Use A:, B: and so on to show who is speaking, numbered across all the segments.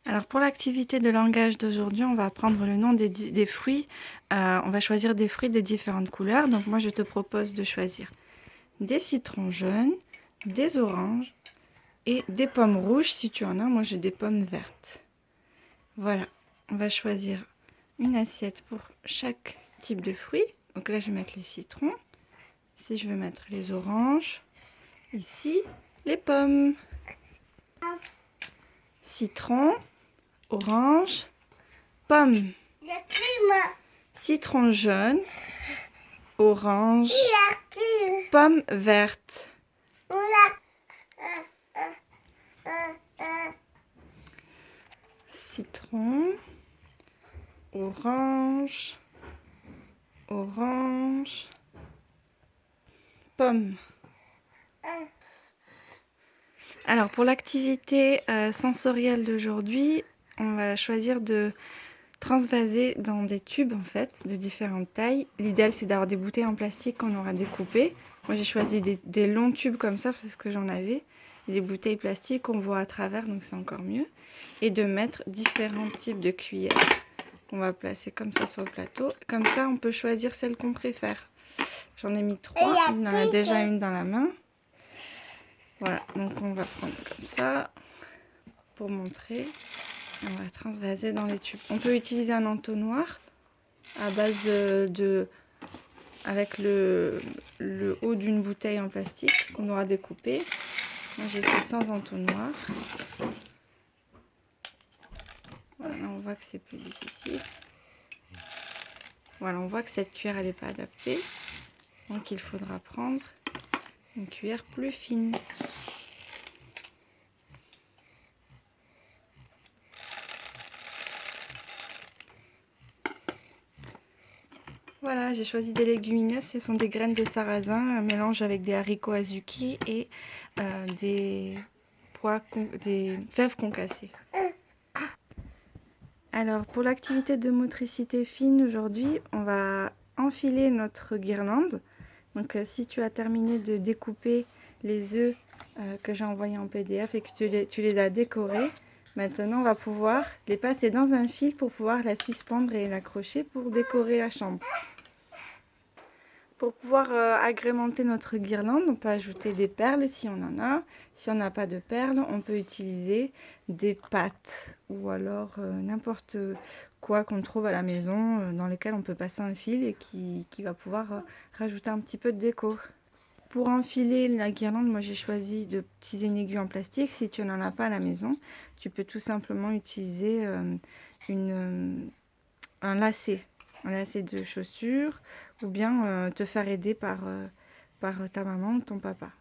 A: Alors pour l'activité de langage d'aujourd'hui, on va prendre le nom des fruits. On va choisir des fruits de différentes couleurs. Donc moi je te propose de choisir des citrons jaunes, des oranges et des pommes rouges si tu en as. Moi j'ai des pommes vertes. Voilà, on va choisir une assiette pour chaque type de fruit. Donc là je vais mettre les citrons. Ici je vais mettre les oranges. Ici les pommes. Citron, orange, pomme. Citron jaune, orange, pomme verte. Citron, orange, pomme. Alors pour l'activité sensorielle d'aujourd'hui, on va choisir de transvaser dans des tubes en fait de différentes tailles. L'idéal c'est d'avoir des bouteilles en plastique qu'on aura découpées. Moi j'ai choisi des longs tubes comme ça parce que j'en avais. Des bouteilles plastiques qu'on voit à travers, donc c'est encore mieux. Et de mettre différents types de cuillères qu'on va placer comme ça sur le plateau. Comme ça on peut choisir celle qu'on préfère. J'en ai mis 3, on en a déjà une dans la main. Voilà, donc on va prendre comme ça pour montrer. On va transvaser dans les tubes. On peut utiliser un entonnoir à base avec le haut d'une bouteille en plastique qu'on aura découpé. Moi j'ai fait sans entonnoir. Voilà, là on voit que c'est plus difficile. Voilà, on voit que cette cuillère elle n'est pas adaptée. Donc il faudra prendre une cuillère plus fine. Voilà, j'ai choisi des légumineuses, ce sont des graines de sarrasin, un mélange avec des haricots azuki et des fèves concassées. Alors pour l'activité de motricité fine aujourd'hui, on va enfiler notre guirlande. Donc si tu as terminé de découper les œufs que j'ai envoyés en PDF et que tu les as décorés, maintenant on va pouvoir les passer dans un fil pour pouvoir la suspendre et l'accrocher pour décorer la chambre. Pour pouvoir agrémenter notre guirlande, on peut ajouter des perles si on en a. Si on n'a pas de perles, on peut utiliser des pâtes ou alors n'importe quoi qu'on trouve à la maison dans lequel on peut passer un fil et qui va pouvoir rajouter un petit peu de déco. Pour enfiler la guirlande, moi j'ai choisi d'utiliser une aiguille en plastique. Si tu n'en as pas à la maison, tu peux tout simplement utiliser un lacet de chaussures ou bien te faire aider par ta maman ou ton papa.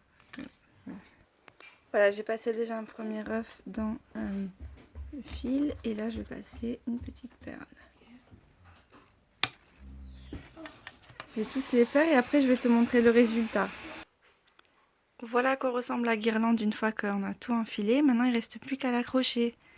A: Voilà, j'ai passé déjà un premier œuf dans le fil et là je vais passer une petite perle. Je vais tous les faire et après je vais te montrer le résultat. Voilà à quoi ressemble la guirlande une fois qu'on a tout enfilé. Maintenant il ne reste plus qu'à l'accrocher.